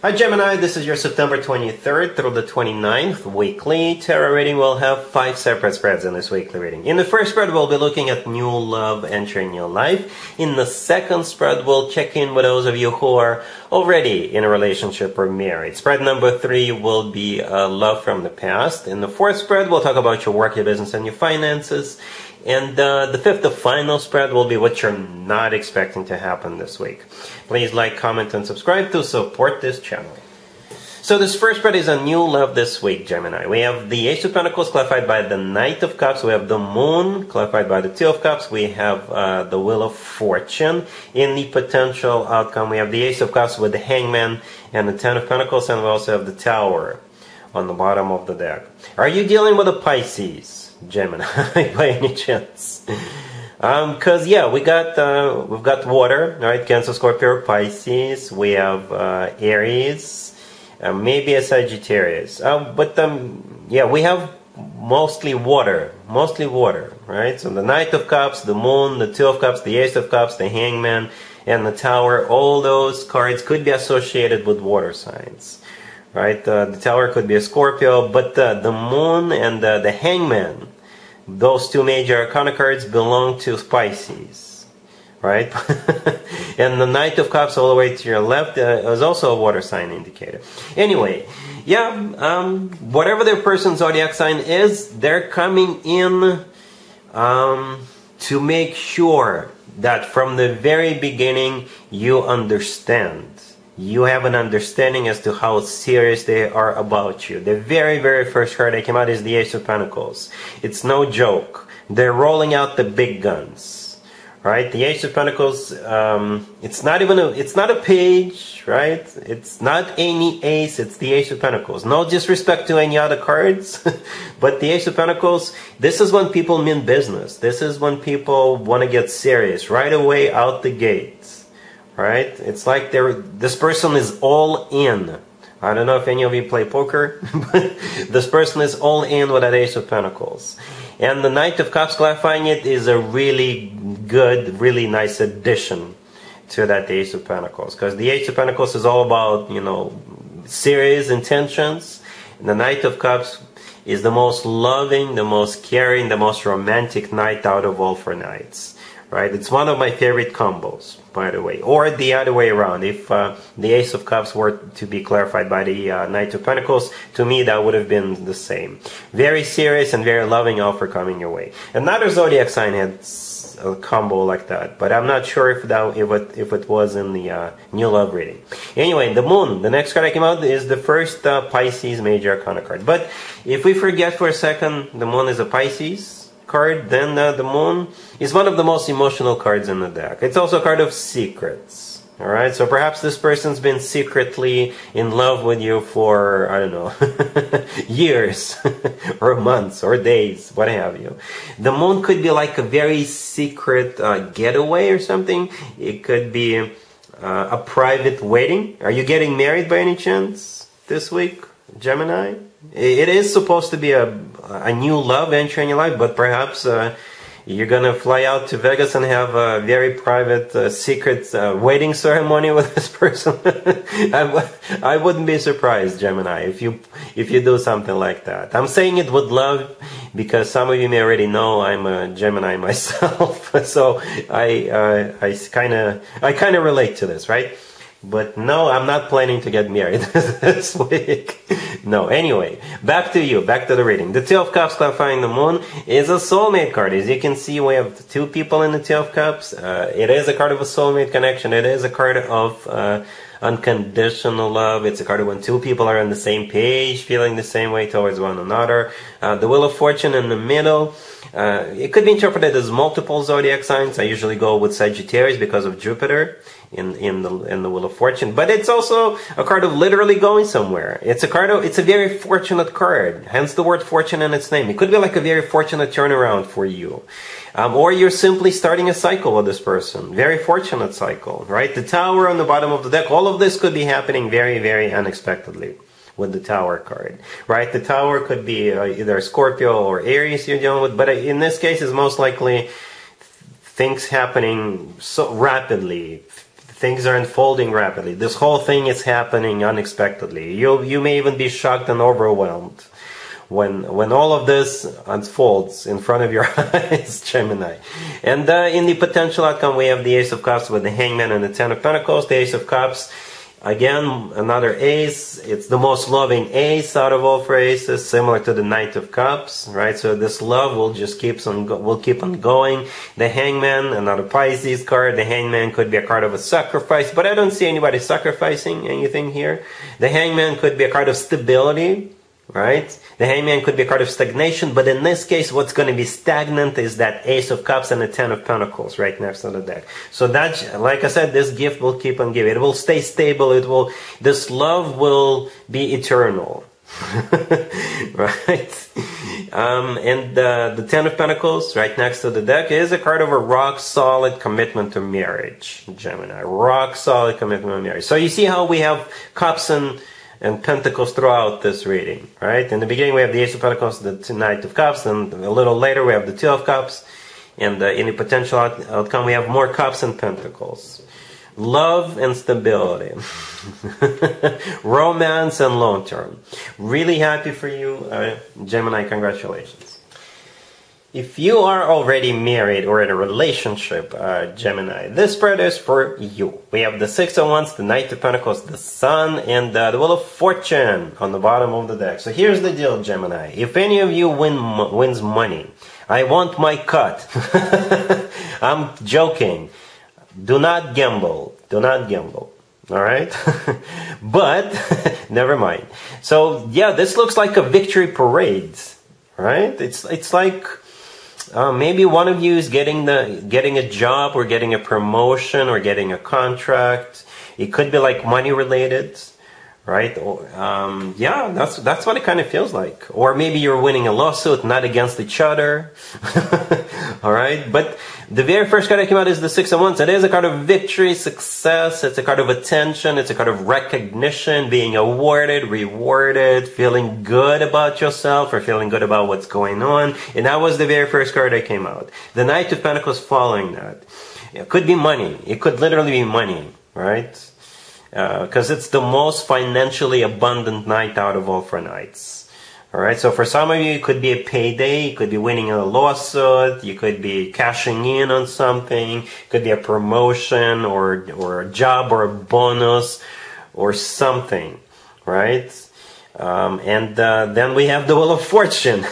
Hi Gemini, this is your September 23rd through the 29th weekly tarot reading. We'll have 5 separate spreads in this weekly reading. In the first spread, we'll be looking at new love entering your life. In the second spread, we'll check in with those of you who are already in a relationship or married. Spread number 3 will be love from the past. In the fourth spread, we'll talk about your work, your business, and your finances. And the fifth, the final spread, will be what you're not expecting to happen this week. Please like, comment, and subscribe to support this channel. So this first spread is a new love this week, Gemini. We have the Ace of Pentacles clarified by the Knight of Cups. We have the Moon clarified by the Two of Cups. We have the Wheel of Fortune. In the potential outcome, we have the Ace of Cups with the Hangman and the Ten of Pentacles. And we also have the Tower on the bottom of the deck. Are you dealing with a Pisces, Gemini, by any chance? Because yeah, we've got water, right? Cancer, Scorpio, Pisces. We have Aries, maybe a Sagittarius. Yeah, we have mostly water, right? So the Knight of Cups, the Moon, the Two of Cups, the Ace of Cups, the Hangman, and the Tower. All those cards could be associated with water signs, right? The Tower could be a Scorpio, but the Moon and the Hangman, those two major arcana cards, belong to Pisces, right? And the Knight of Cups all the way to your left is also a water sign indicator. Anyway, yeah, whatever their person's zodiac sign is, they're coming in to make sure that from the very beginning you understand. You have an understanding as to how serious they are about you. The very, very first card that came out is the Ace of Pentacles. It's no joke. They're rolling out the big guns, right? The Ace of Pentacles, it's not a page, right? It's not any ace, it's the Ace of Pentacles. No disrespect to any other cards, but the Ace of Pentacles, this is when people mean business. This is when people want to get serious right away out the gate. Right? It's like this person is all in. I don't know if any of you play poker, but this person is all in with that Ace of Pentacles. And the Knight of Cups, clarifying it, is a really good, really nice addition to that Ace of Pentacles. Because the Ace of Pentacles is all about, you know, serious intentions. And the Knight of Cups is the most loving, the most caring, the most romantic knight out of all 4 knights. Right? It's one of my favorite combos, by the way. Or the other way around. If the Ace of Cups were to be clarified by the Knight of Pentacles, to me that would have been the same. Very serious and very loving offer coming your way. Another zodiac sign had a combo like that, but I'm not sure if it was in the new love reading. Anyway, the Moon. The next card that came out is the first Pisces major arcana card. But if we forget for a second the Moon is a Pisces card, then the Moon is one of the most emotional cards in the deck. It's also a card of secrets. Alright, so perhaps this person's been secretly in love with you for, I don't know, years, or months, or days, what have you. The Moon could be like a very secret getaway or something. It could be a private wedding. Are you getting married by any chance this week, Gemini? It is supposed to be a new love entering your life, but perhaps you're gonna fly out to Vegas and have a very private, secret wedding ceremony with this person. I wouldn't be surprised, Gemini, if you do something like that. I'm saying it with love because some of you may already know I'm a Gemini myself, so I kind of relate to this, right? But no, I'm not planning to get married this week. No, anyway, back to you, back to the reading. The Two of Cups clarifying the Moon is a soulmate card. As you can see, we have 2 people in the Two of Cups. It is a card of a soulmate connection. It is a card of unconditional love. It's a card of when 2 people are on the same page, feeling the same way towards one another. The Wheel of Fortune in the middle. It could be interpreted as multiple zodiac signs. I usually go with Sagittarius because of Jupiter in the Wheel of Fortune, but it's also a card of literally going somewhere. It's a very fortunate card, hence the word fortune in its name. It could be like a very fortunate turnaround for you, or you're simply starting a cycle with this person. Very fortunate cycle, right? The Tower on the bottom of the deck. All of this could be happening very, very unexpectedly with the Tower card, right? The Tower could be either Scorpio or Aries you're dealing with, but in this case, it's most likely things happening so rapidly, Things are unfolding rapidly. This whole thing is happening unexpectedly. You may even be shocked and overwhelmed when all of this unfolds in front of your eyes, Gemini. And in the potential outcome, we have the Ace of Cups with the Hangman and the Ten of Pentacles. The Ace of Cups, again, another ace. It's the most loving ace out of all four aces, similar to the Knight of Cups, right? So this love will just keep on going. The Hangman, another Pisces card. The Hangman could be a card of a sacrifice, but I don't see anybody sacrificing anything here. The Hangman could be a card of stability, right? The Hangman could be a card of stagnation, but in this case, what's going to be stagnant is that Ace of Cups and the Ten of Pentacles right next to the deck. So that, like I said, this gift will keep on giving. It will stay stable. This love will be eternal, right? And the Ten of Pentacles right next to the deck is a card of a rock-solid commitment to marriage, Gemini. Rock-solid commitment to marriage. So you see how we have Cups and Pentacles throughout this reading, right? In the beginning, we have the Ace of Pentacles, the Knight of Cups, and a little later, we have the Two of Cups. And in the potential outcome, we have more Cups and Pentacles. Love and stability. Romance and long term. Really happy for you, Gemini. Congratulations. If you are already married or in a relationship, Gemini, this spread is for you. We have the Six of Wands, the Knight of Pentacles, the Sun, and the Wheel of Fortune on the bottom of the deck. So here's the deal, Gemini. If any of you wins money, I want my cut. I'm joking. Do not gamble. Do not gamble. All right? But, never mind. So, yeah, this looks like a victory parade, right? It's like... maybe one of you is getting a job or getting a promotion or getting a contract. It could be like money related, right? Or, yeah, that's what it kind of feels like. Or maybe you're winning a lawsuit, not against each other. All right, but the very first card that came out is the Six of Wands. It is a card of victory, success. It's a card of attention. It's a card of recognition, being awarded, rewarded, feeling good about yourself or feeling good about what's going on. And that was the very first card that came out. The Knight of Pentacles following that. It could be money. It could literally be money, right? Because it's the most financially abundant night out of all four nights. Alright, so for some of you, it could be a payday, you could be winning a lawsuit, you could be cashing in on something, it could be a promotion or a job or a bonus or something, right? Then we have the Wheel of Fortune.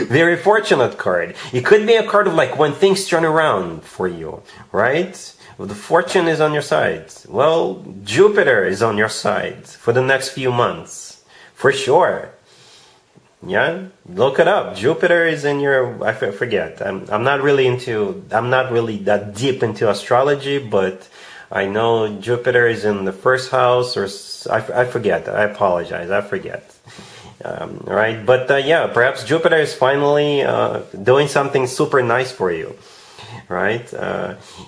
Very fortunate card. It could be a card of like when things turn around for you, right? The fortune is on your side. Well, Jupiter is on your side for the next few months, for sure. Yeah, look it up. Jupiter is in your, I forget. I'm not really that deep into astrology, but I know Jupiter is in the first house, or I forget. I apologize. I forget. Right, but yeah, perhaps Jupiter is finally doing something super nice for you. Right,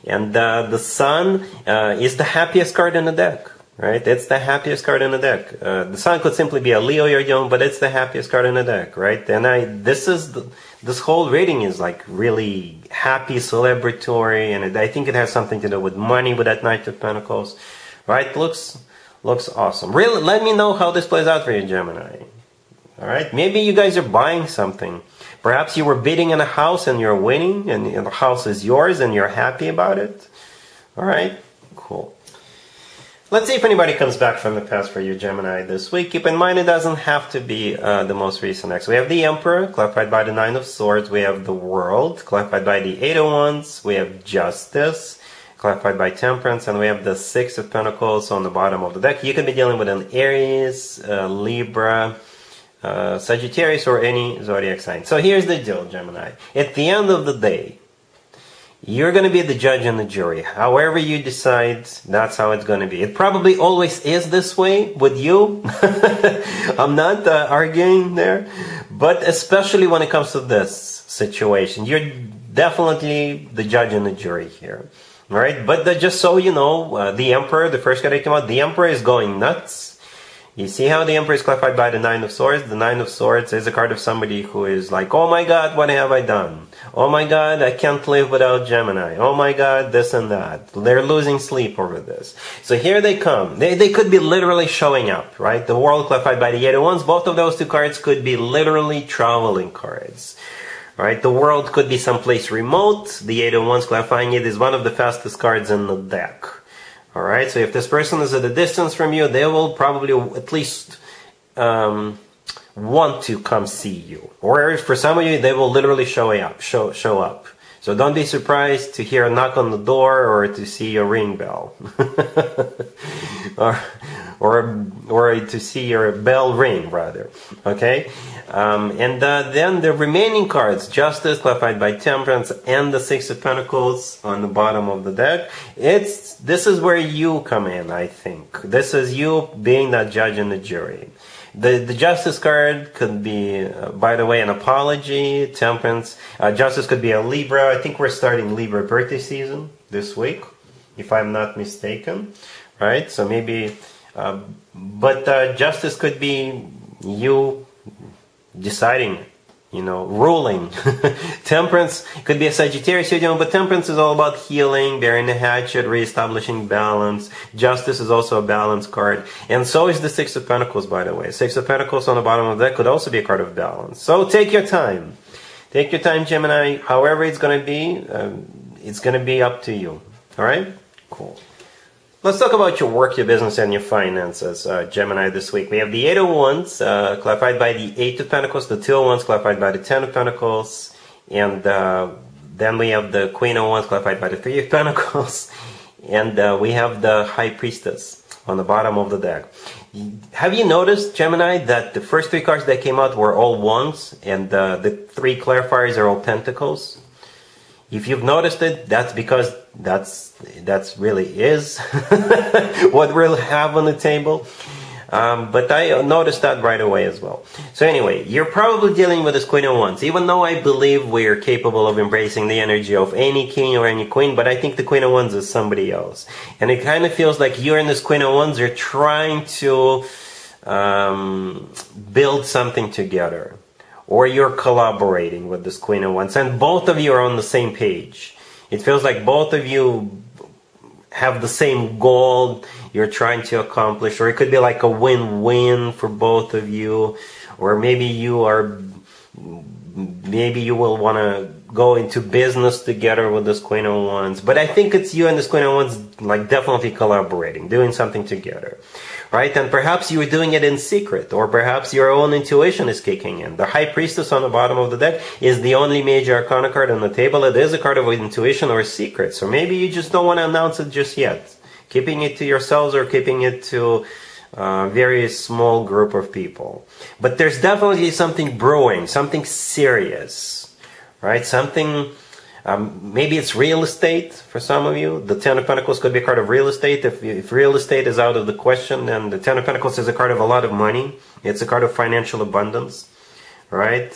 and the Sun is the happiest card in the deck. Right, it's the happiest card in the deck. The Sun could simply be a Leo or Young, but it's the happiest card in the deck, right? And this whole reading is like really happy, celebratory, and I think it has something to do with money with that Knight of Pentacles, right? Looks awesome. Really, let me know how this plays out for you, Gemini. All right, maybe you guys are buying something. Perhaps you were bidding in a house and you're winning, and the house is yours, and you're happy about it. All right, cool. Let's see if anybody comes back from the past for you, Gemini, this week. Keep in mind, it doesn't have to be the most recent X. We have the Emperor, clarified by the Nine of Swords. We have the World, clarified by the Eight of Wands. We have Justice, clarified by Temperance. And we have the Six of Pentacles on the bottom of the deck. You could be dealing with an Aries, Libra, Sagittarius, or any zodiac sign. So here's the deal, Gemini. At the end of the day, you're going to be the judge and the jury. However you decide, that's how it's going to be. It probably always is this way with you. I'm not arguing there. But especially when it comes to this situation, you're definitely the judge and the jury here. Right? But just so you know, the Emperor, the first card that came out, the Emperor is going nuts. You see how the Emperor is clarified by the Nine of Swords? The Nine of Swords is a card of somebody who is like, oh my God, what have I done? Oh my God, I can't live without Gemini. Oh my God, this and that. They're losing sleep over this. So here they come. They could be literally showing up, right? The World clarified by the Eight of Wands. Both of those two cards could be literally traveling cards. Right? The World could be someplace remote. The Eight of Wands clarifying it is one of the fastest cards in the deck. Alright, so if this person is at a distance from you, they will probably at least want to come see you. Or for some of you, they will literally show up. So don't be surprised to hear a knock on the door or to see a ring bell. or to see your bell ring, rather. Okay? Then the remaining cards, Justice, clarified by Temperance, and the Six of Pentacles on the bottom of the deck. This is where you come in, I think. This is you being that judge and the jury. The Justice card could be, by the way, an apology. Temperance. Justice could be a Libra. I think we're starting Libra birthday season this week, if I'm not mistaken. Right? So maybe... but Justice could be you deciding, ruling. Temperance could be a Sagittarius, but Temperance is all about healing, bearing the hatchet, reestablishing balance. Justice is also a balance card. And so is the Six of Pentacles, by the way. Six of Pentacles on the bottom of the deck could also be a card of balance. So take your time. Take your time, Gemini. However it's going to be up to you. Alright? Cool. Let's talk about your work, your business, and your finances, Gemini, this week. We have the Eight of Wands, clarified by the Eight of Pentacles, the Two of Wands, clarified by the Ten of Pentacles, and then we have the Queen of Wands, clarified by the Three of Pentacles, and we have the High Priestess on the bottom of the deck. Have you noticed, Gemini, that the first three cards that came out were all Wands, and the three clarifiers are all Pentacles? If you've noticed it, that's because that's really is what we'll have on the table. But I noticed that right away as well. So anyway, you're probably dealing with this Queen of Wands, even though I believe we're capable of embracing the energy of any king or any queen, but I think the Queen of Wands is somebody else. And it kind of feels like you and this Queen of Wands are trying to build something together. Or you're collaborating with this Queen of Wands, and both of you are on the same page. It feels like both of you have the same goal you're trying to accomplish, or it could be like a win-win for both of you, or maybe you will want to go into business together with this Queen of Wands. But I think it's you and this Queen of Wands like definitely collaborating, doing something together. Right? And perhaps you are doing it in secret, or perhaps your own intuition is kicking in. The High Priestess on the bottom of the deck is the only major arcana card on the table. It is a card of intuition or secret. So maybe you just don't want to announce it just yet. Keeping it to yourselves or keeping it to a very small group of people. But there's definitely something brewing, something serious. Right? Something... maybe it's real estate for some of you. The Ten of Pentacles could be a card of real estate. If real estate is out of the question, then the Ten of Pentacles is a card of a lot of money. It's a card of financial abundance, right?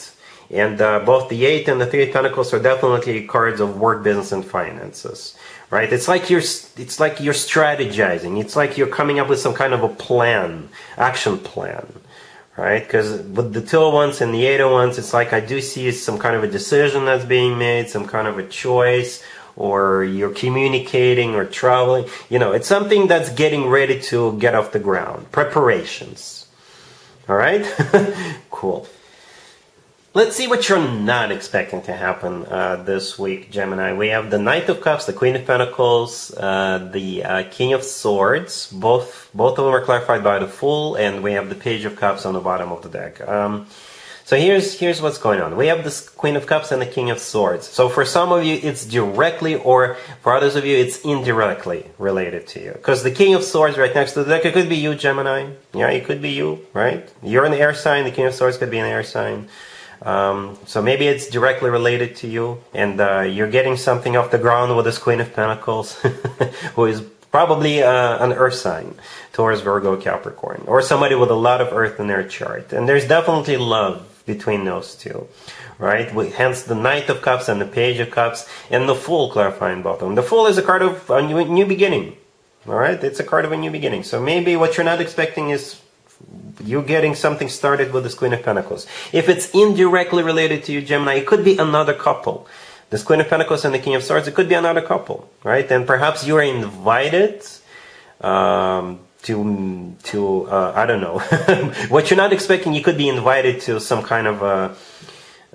And both the Eight and the Three of Pentacles are definitely cards of work, business, and finances, right? It's like you're strategizing. It's like you're coming up with some kind of a plan, action plan. Right? Because with the Two of Wands and the Eight of Wands, it's like I do see some kind of a decision that's being made, some kind of a choice, or you're communicating or traveling. It's something that's getting ready to get off the ground. Preparations. Alright? Cool. Let's see what you're not expecting to happen this week, Gemini. We have the Knight of Cups, the Queen of Pentacles, the King of Swords. Both of them are clarified by the Fool, and we have the Page of Cups on the bottom of the deck. So here's what's going on. We have this Queen of Cups and the King of Swords. So for some of you, it's directly, or for others of you, it's indirectly related to you. Because the King of Swords right next to the deck, it could be you, Gemini. Yeah, it could be you, right? You're an air sign. The King of Swords could be an air sign. So maybe it's directly related to you, and you're getting something off the ground with this Queen of Pentacles, who is probably an earth sign, Taurus, Virgo, Capricorn, or somebody with a lot of earth in their chart. And there's definitely love between those two, right? Hence the Knight of Cups and the Page of Cups, and the Fool clarifying both of them. The Fool is a card of a new beginning, all right? It's a card of a new beginning. So maybe what you're not expecting is you're getting something started with this Queen of Pentacles. If it's indirectly related to you, Gemini, it could be another couple. This Queen of Pentacles and the King of Swords, it could be another couple, right? And perhaps you are invited I don't know, what you're not expecting. You could be invited to some kind of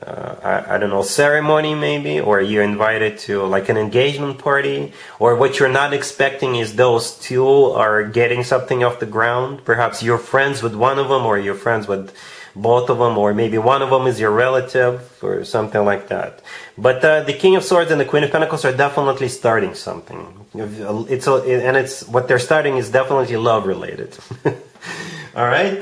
I don't know, ceremony maybe, or you're invited to like an engagement party, or what you're not expecting is those two are getting something off the ground. Perhaps you're friends with one of them, or you're friends with both of them, or maybe one of them is your relative or something like that. But the King of Swords and the Queen of Pentacles are definitely starting something. It's what they're starting is definitely love related. All right,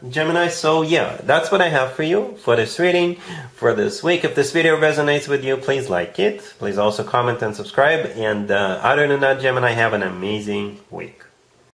Gemini, so yeah, that's what I have for you for this reading for this week. If this video resonates with you, please like it. Please also comment and subscribe. And other than that, Gemini, have an amazing week.